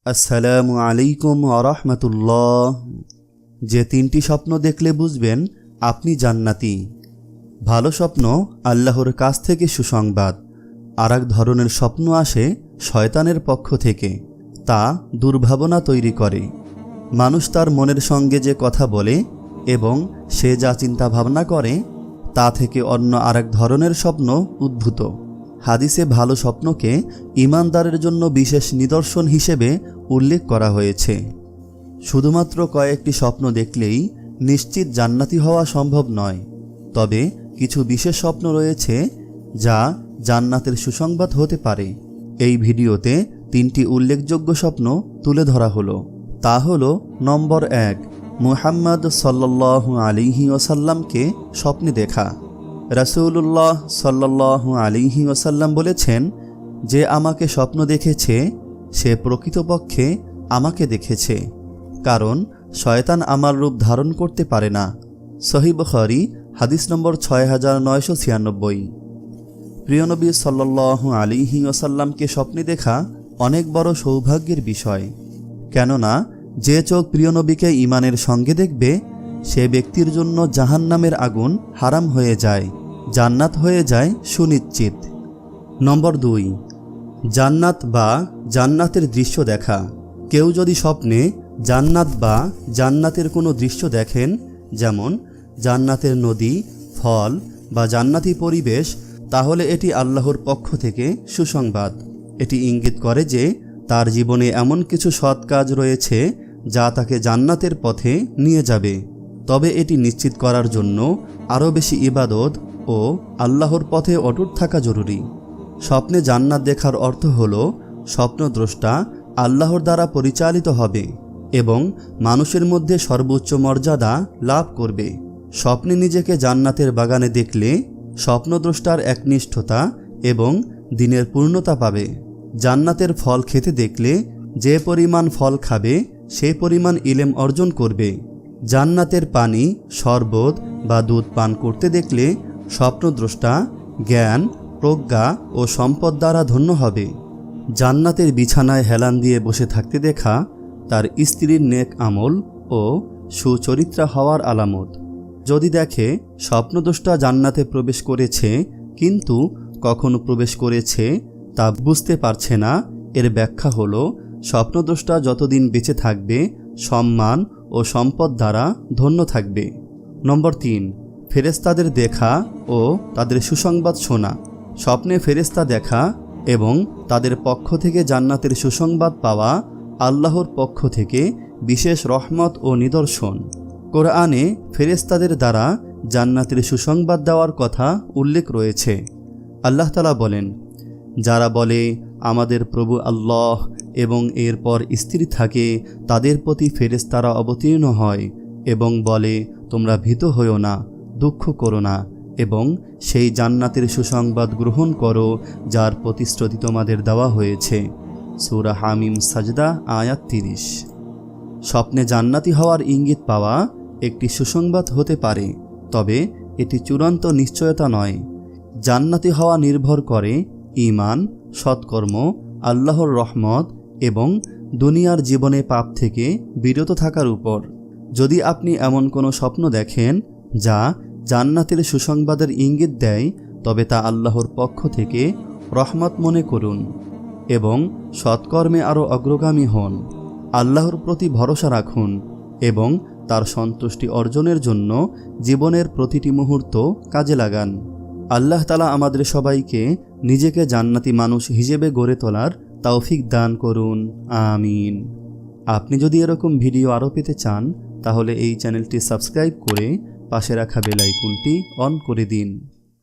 আসসালামু আলাইকুম ওয়া রাহমাতুল্লাহ। যে তিনটি স্বপ্ন দেখলে বুঝবেন আপনি জান্নাতি। ভালো স্বপ্ন আল্লাহর কাছ থেকে সুসংবাদ। আর এক ধরনের স্বপ্ন আসে শয়তানের পক্ষ থেকে, তা দুর্ভাবনা তৈরি করে। মানুষ তার মনের সঙ্গে যে কথা বলে এবং সে যা চিন্তা ভাবনা করে তা থেকে অন্য আরেক ধরনের স্বপ্ন উদ্ভূত। হাদিসে ভালো স্বপ্নকে ঈমানদারের জন্য বিশেষ নিদর্শন হিসেবে উল্লেখ করা হয়েছে। শুধুমাত্র কয়েকটি স্বপ্ন দেখলেই নিশ্চিত জান্নাতি হওয়া সম্ভব নয়, তবে কিছু বিশেষ স্বপ্ন রয়েছে যা জান্নাতের সুসংবাদ হতে পারে। এই ভিডিওতে তিনটি উল্লেখযোগ্য স্বপ্ন তুলে ধরা হলো। তা হলো, নম্বর 1, মুহাম্মদ সাল্লাল্লাহু আলাইহি ওয়াসাল্লামকে স্বপ্নে দেখা। রাসূলুল্লাহ সাল্লাল্লাহু আলাইহি ওয়াসাল্লাম বলেছেন, যে আমাকে স্বপ্ন দেখেছে সে প্রকৃতপক্ষে আমাকে দেখেছে, কারণ শয়তান আমার রূপ ধারণ করতে পারে না। সহিহ বুখারী হাদিস নম্বর 6996। প্রিয় নবী সাল্লাল্লাহু আলাইহি ওয়াসাল্লামকে স্বপ্নে দেখা অনেক বড় সৌভাগ্যের বিষয়, কেননা যে চোখ প্রিয় নবীকে ঈমানের সঙ্গে দেখবে সে ব্যক্তির জন্য জাহান্নামের আগুন হারাম হয়ে যায়, জান্নাত হয়ে যায় সুনিশ্চিত। নম্বর 2, জান্নাত বা জান্নাতের দৃশ্য দেখা। কেউ যদি স্বপ্নে জান্নাত বা জান্নাতের কোনো দৃশ্য দেখেন, যেমন জান্নাতের নদী, ফল বা জান্নাতি পরিবেশ, তাহলে এটি আল্লাহর পক্ষ থেকে সুসংবাদ। এটি ইঙ্গিত করে যে তার জীবনে এমন কিছু সৎ কাজ রয়েছে যা তাকে জান্নাতের পথে নিয়ে যাবে। তবে এটি নিশ্চিত করার জন্য আরও বেশি ইবাদত ও আল্লাহর পথে অটুট থাকা জরুরি। স্বপ্নে জান্নাত দেখার অর্থ হল স্বপ্নদ্রষ্টা আল্লাহর দ্বারা পরিচালিত হবে এবং মানুষের মধ্যে সর্বোচ্চ মর্যাদা লাভ করবে। স্বপ্নে নিজেকে জান্নাতের বাগানে দেখলে স্বপ্নদ্রষ্টার একনিষ্ঠতা এবং দিনের পূর্ণতা পাবে। জান্নাতের ফল খেতে দেখলে যে পরিমাণ ফল খাবে সে পরিমাণ ইলম অর্জন করবে। জান্নাতের পানি, শরবত বা দুধ পান করতে দেখলে স্বপ্নদ্রষ্টা জ্ঞান, প্রজ্ঞা ও সম্পদ দ্বারা ধন্য হবে। জান্নাতের বিছানায় হেলান দিয়ে বসে থাকতে দেখা তার স্ত্রীর নেক আমল ও সুচরিত্রা হওয়ার আলামত। যদি দেখে স্বপ্নদ্রষ্টা জান্নাতে প্রবেশ করেছে কিন্তু কখনো প্রবেশ করেছে তা বুঝতে পারছে না, এর ব্যাখ্যা হলো স্বপ্নদ্রষ্টা যতদিন বেঁচে থাকবে সম্মান ও সম্পদ দ্বারা ধন্য থাকবে। নম্বর 3, ফেরেশতাদের দেখা ও তাদের সুসংবাদ শোনা। স্বপ্নে ফেরেশতা দেখা এবং তাদের পক্ষ থেকে জান্নাতের সুসংবাদ পাওয়া আল্লাহর পক্ষ থেকে বিশেষ রহমত ও নিদর্শন। কোরআনে ফেরেশতাদের দ্বারা জান্নাতের সুসংবাদ দেওয়ার কথা উল্লেখ রয়েছে। আল্লাহ তাআলা বলেন, যারা বলে আমাদের প্রভু আল্লাহ এবং এরপর স্ত্রী থাকে, তাদের প্রতি ফেরেশতারা অবতীর্ণ হয় এবং বলে, তোমরা ভীত হইও না, দুঃখ করো না এবং সেই জান্নাতের সুসংবাদ গ্রহণ করো যার প্রতিশ্রুতি তোমাদের দেওয়া হয়েছে। সূরা হামিম সাজদা আয়াত 30। স্বপ্নে জান্নাতি হওয়ার ইঙ্গিত পাওয়া একটি সুসংবাদ হতে পারে, তবে এটি চূড়ান্ত নিশ্চয়তা নয়। জান্নাতি হওয়া নির্ভর করে ঈমান, সৎকর্ম, আল্লাহর রহমত এবং দুনিয়ার জীবনে পাপ থেকে বিরত থাকার উপর। যদি আপনি এমন কোনো স্বপ্ন দেখেন যা জান্নাতের সুসংবাদের ইঙ্গিত দেয়, তবে তা আল্লাহর পক্ষ থেকে রহমত মনে করুন এবং সৎকর্মে আরও অগ্রগামী হন। আল্লাহর প্রতি ভরসা রাখুন এবং তার সন্তুষ্টি অর্জনের জন্য জীবনের প্রতিটি মুহূর্ত কাজে লাগান। আল্লাহ তাআলা আমাদের সবাইকে নিজেকে জান্নাতি মানুষ হিসেবে গড়ে তোলার তৌফিক দান করুন, আমিন। আপনি যদি এরকম ভিডিও আরও পেতে চান তাহলে এই চ্যানেলটি সাবস্ক্রাইব করে পাশে রাখা বেল আইকনটি অন করে দিন।